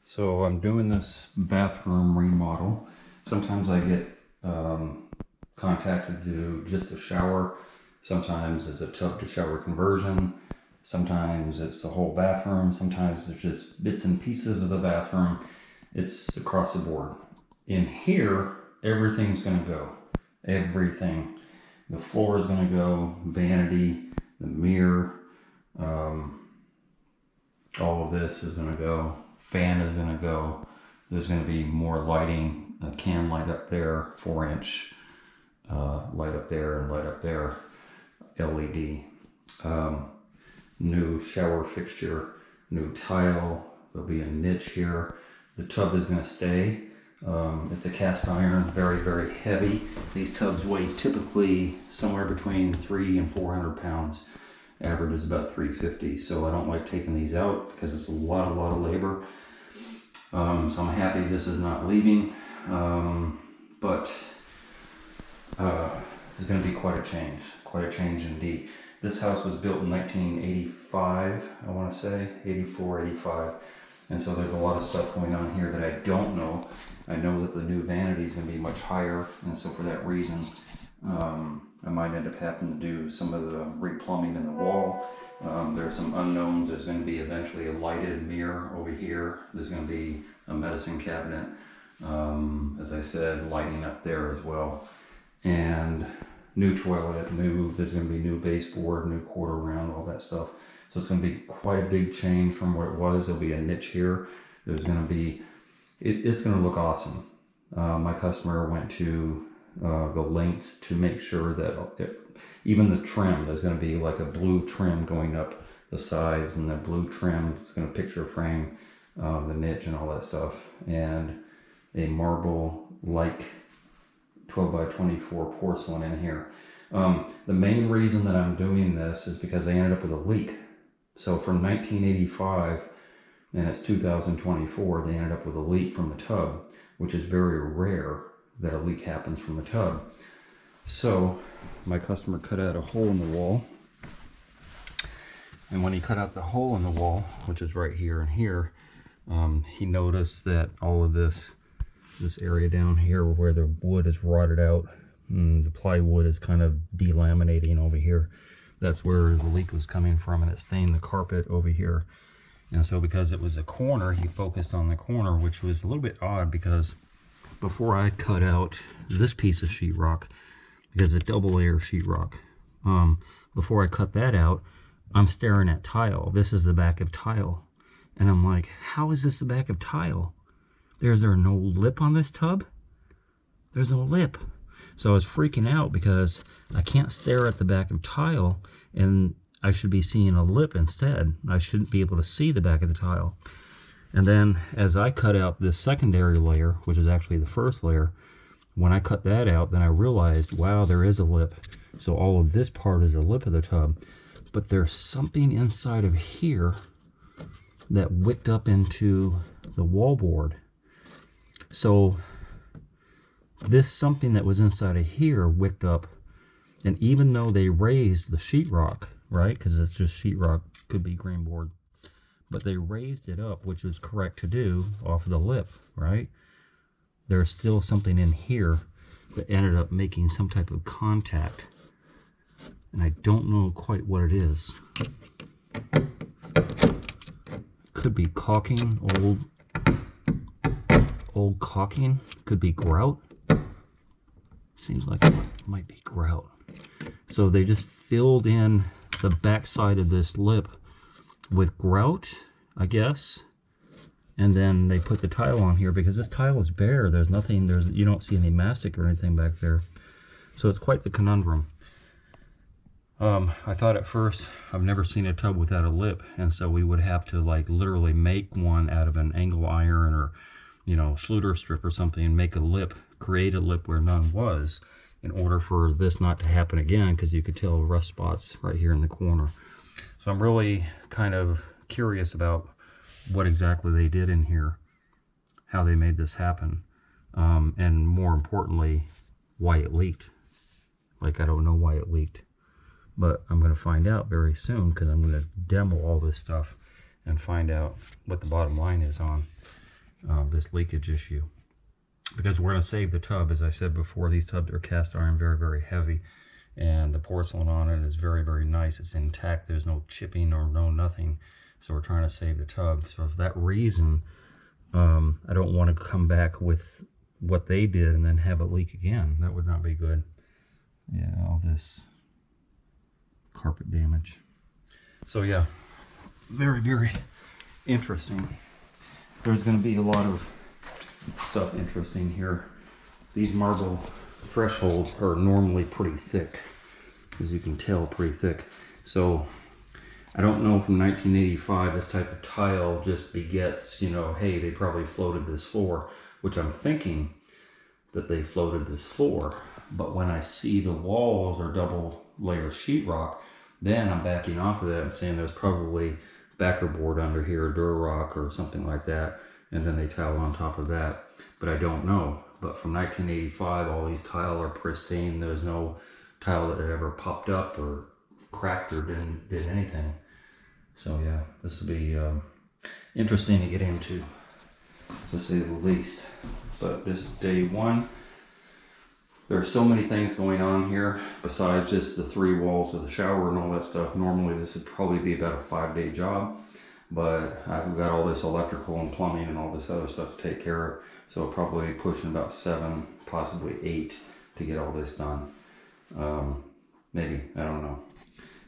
So I'm doing this bathroom remodel. Sometimes I get contacted to do just a shower. Sometimes it's a tub to shower conversion. Sometimes it's the whole bathroom. Sometimes it's just bits and pieces of the bathroom. It's across the board. In here, everything's gonna go. Everything. The floor is gonna go, vanity, the mirror, all of this is gonna go. Fan is going to go. There's going to be more lighting, a can light up there, 4-inch light up there and light up there, LED. New shower fixture, new tile. There'll be a niche here. The tub is going to stay. It's a cast iron, very, very heavy. These tubs weigh typically somewhere between 300 and 400 pounds. Average is about 350, so I don't like taking these out because it's a lot of labor. So I'm happy this is not leaving, but it's going to be quite a change indeed. This house was built in 1985, I want to say, 84, 85, and so there's a lot of stuff going on here that I don't know. I know that the new vanity is going to be much higher, and so for that reason, I might end up having to do some of the replumbing in the wall. There's some unknowns. There's going to be eventually a lighted mirror over here. There's going to be a medicine cabinet. As I said, lighting up there as well. And new toilet, there's going to be new baseboard, new quarter round, all that stuff. So it's going to be quite a big change from what it was. There'll be a niche here. There's going to be, it's going to look awesome. My customer went to the lengths to make sure that even the trim, there's going to be like a blue trim going up the sides, and the blue trim is going to picture frame the niche and all that stuff, and a marble like 12 by 24 porcelain in here. The main reason that I'm doing this is because I ended up with a leak. So from 1985, and it's 2024, they ended up with a leak from the tub, which is very rare that a leak happens from the tub. So my customer cut out a hole in the wall, and when he cut out the hole in the wall, which is right here and here, he noticed that all of this area down here where the wood is rotted out, the plywood is kind of delaminating over here. That's where the leak was coming from, and it stained the carpet over here. And so because it was a corner, he focused on the corner, which was a little bit odd because before I cut out this piece of sheetrock, because it's double layer sheetrock, before I cut that out, I'm staring at tile. This is the back of tile. And I'm like, how is this the back of tile? Is there no lip on this tub? There's no lip. So I was freaking out because I can't stare at the back of tile, and I should be seeing a lip instead. I shouldn't be able to see the back of the tile. And then as I cut out this secondary layer, which is actually the first layer, when I cut that out, then I realized, wow, there is a lip. So all of this part is the lip of the tub. But there's something inside of here that wicked up into the wallboard. So this something that was inside of here wicked up. And even though they raised the sheetrock, right, because it's just sheetrock, could be green board, but they raised it up, which was correct to do, off of the lip, right? There's still something in here that ended up making some type of contact. And I don't know quite what it is. Could be caulking, old caulking. Could be grout. Seems like it might be grout. So they just filled in the backside of this lip with grout, I guess, and then they put the tile on here because this tile is bare. There's nothing, you don't see any mastic or anything back there. So it's quite the conundrum. I thought at first, I've never seen a tub without a lip, and so we would have to like literally make one out of an angle iron or, you know, Schluter strip or something, and make a lip, create a lip where none was, in order for this not to happen again, because you could tell rust spots right here in the corner. So I'm really kind of curious about what exactly they did in here, how they made this happen, and more importantly, why it leaked. Like, I don't know why it leaked, but I'm going to find out very soon, because I'm going to demo all this stuff and find out what the bottom line is on. this leakage issue. Because we're going to save the tub. As I said before, these tubs are cast iron, very, very heavy. And the porcelain on it is very, very nice. It's intact. There's no chipping or no nothing. So we're trying to save the tub. So for that reason, I don't want to come back with what they did and then have it leak again. That would not be good. Yeah, all this carpet damage. So yeah, very, very interesting. There's going to be a lot of stuff interesting here. These marble thresholds are normally pretty thick, as you can tell, pretty thick. So I don't know, from 1985 this type of tile just begets, you know, hey, they probably floated this floor, which I'm thinking that they floated this floor. But when I see the walls are double layer sheetrock, then I'm backing off of that and saying there's probably backer board under here, Durarock or something like that, and then they tile on top of that. But I don't know. But from 1985, all these tile are pristine. There's no tile that ever popped up or cracked or did anything. So yeah, this will be interesting to get into, to say the least. But this is day one. There are so many things going on here besides just the 3 walls of the shower and all that stuff. Normally this would probably be about a 5-day job, but I've got all this electrical and plumbing and all this other stuff to take care of. So probably pushing about 7, possibly 8 to get all this done. Maybe, I don't know.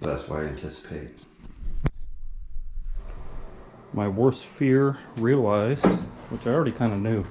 But that's what I anticipate. My worst fear realized, which I already kind of knew.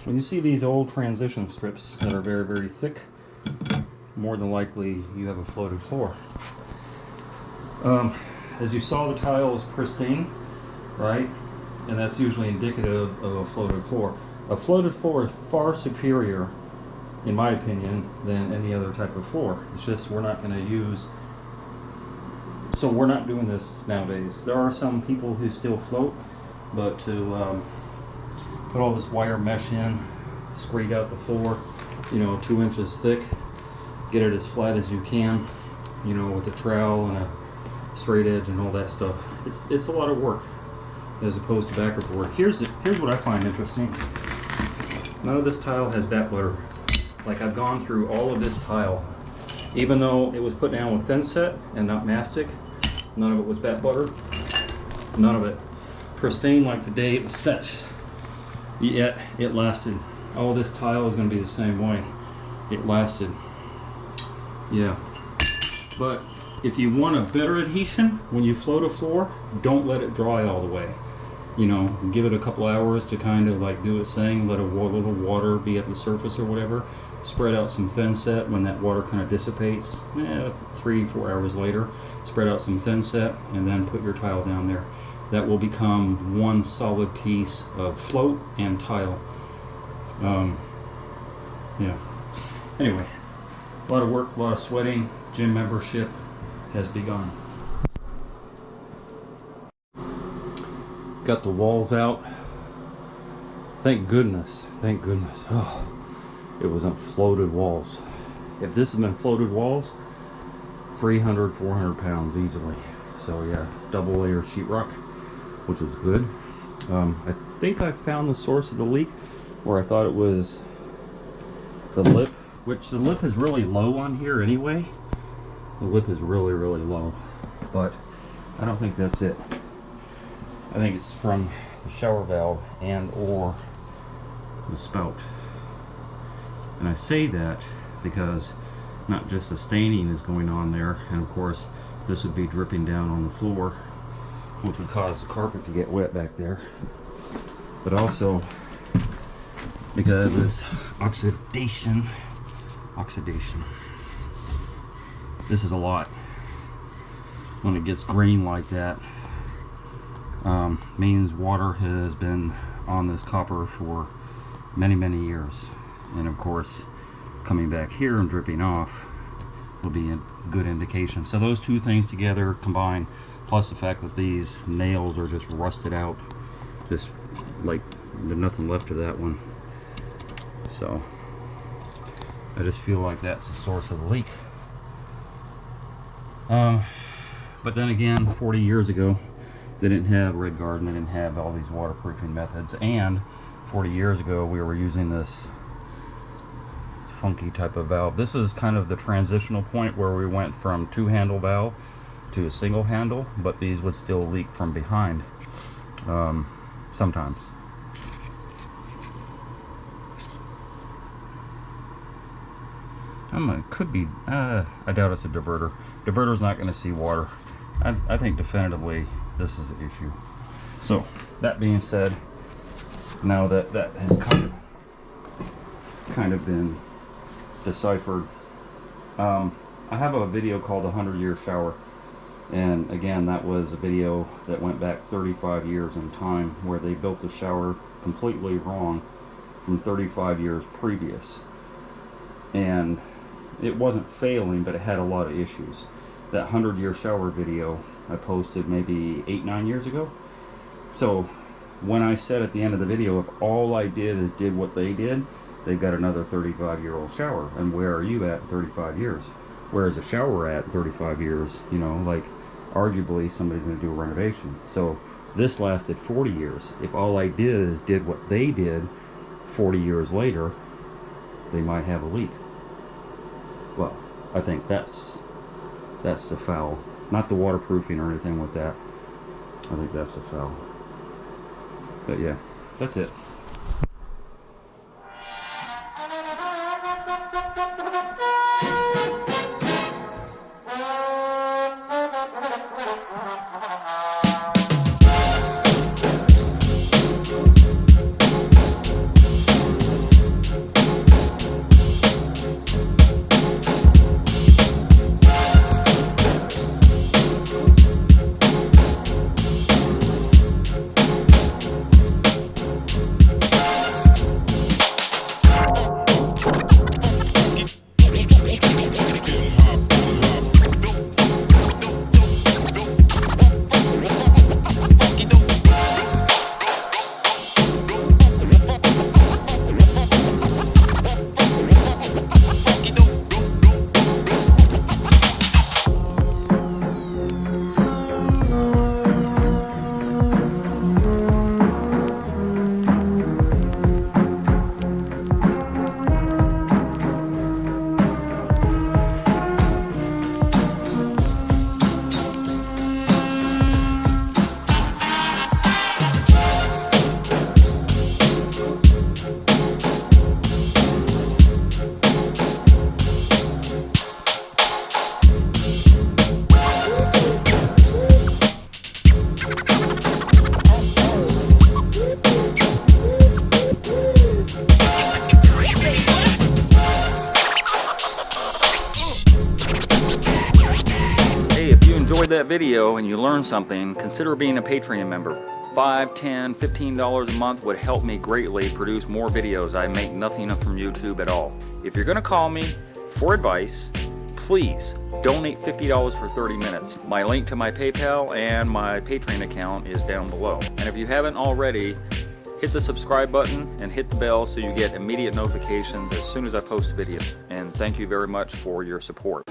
When you see these old transition strips that are very, very thick, more than likely you have a floated floor. As you saw, the tile is pristine, right? And that's usually indicative of a floated floor. A floated floor is far superior, in my opinion, than any other type of floor. It's just we're not going to use, so we're not doing this nowadays. There are some people who still float, but to put all this wire mesh in, screed out the floor, you know, 2 inches thick, get it as flat as you can, you know, with a trowel and a straight edge and all that stuff. It's a lot of work as opposed to backer board. Here's what I find interesting. None of this tile has batt butter. Like, I've gone through all of this tile, even though it was put down with thin set and not mastic. None of it was batt butter. None of it pristine like the day it was set. Yet it lasted. All this tile is going to be the same way. It lasted. Yeah. But if you want a better adhesion when you float a floor, don't let it dry all the way. You know, give it a couple hours to kind of like do its thing. Let a little water be at the surface or whatever. Spread out some thin set when that water kind of dissipates. 3-4 hours later, spread out some thin set and then put your tile down there. That will become one solid piece of float and tile. Yeah. Anyway, a lot of work, a lot of sweating. Gym membership has begun. Got the walls out. Thank goodness. Thank goodness. Oh, it wasn't floated walls. If this had been floated walls, 300, 400 pounds easily. So yeah, double layer sheetrock, which was good. I think I found the source of the leak, where I thought it was the lip, which the lip is really low on here anyway. The lip is really, really low, but I don't think that's it. I think it's from the shower valve and or the spout. And I say that because not just the staining is going on there, and of course this would be dripping down on the floor, which would cause the carpet to get wet back there, but also because of this oxidation. This is a lot. When it gets green like that, means water has been on this copper for many, many years. And of course, coming back here and dripping off will be a good indication. So those two things together combined, plus the fact that these nails are just rusted out, just like there's nothing left of that one. So I just feel like that's the source of the leak. But then again, 40 years ago, they didn't have Red Garden, they didn't have all these waterproofing methods, and 40 years ago, we were using this funky type of valve. This is kind of the transitional point where we went from 2-handle valve to a single handle, but these would still leak from behind sometimes. It could be, I doubt it's a diverter. Diverter's not going to see water. I think definitively this is an issue. So that being said, now that that has kind of been deciphered, I have a video called 100-Year Shower, and again, that was a video that went back 35 years in time, where they built the shower completely wrong from 35 years previous, and it wasn't failing, but it had a lot of issues. That 100-Year Shower video I posted maybe 8-9 years ago. So when I said at the end of the video, if all I did is did what they did, they've got another 35-year-old shower. And where are you at 35 years? Where is a shower at 35 years? You know, like, arguably somebody's going to do a renovation. So this lasted 40 years. If all I did is did what they did 40 years later, they might have a leak. Well, I think that's the foul. Not the waterproofing or anything with that. I think that's the foul. But yeah, that's it. Enjoyed that video and you learned something, consider being a Patreon member. $5, $10, $15 a month would help me greatly produce more videos. I make nothing from YouTube at all. If you're gonna call me for advice, please donate $50 for 30 minutes. My link to my PayPal and my Patreon account is down below. And if you haven't already, hit the subscribe button and hit the bell so you get immediate notifications as soon as I post videos. And thank you very much for your support.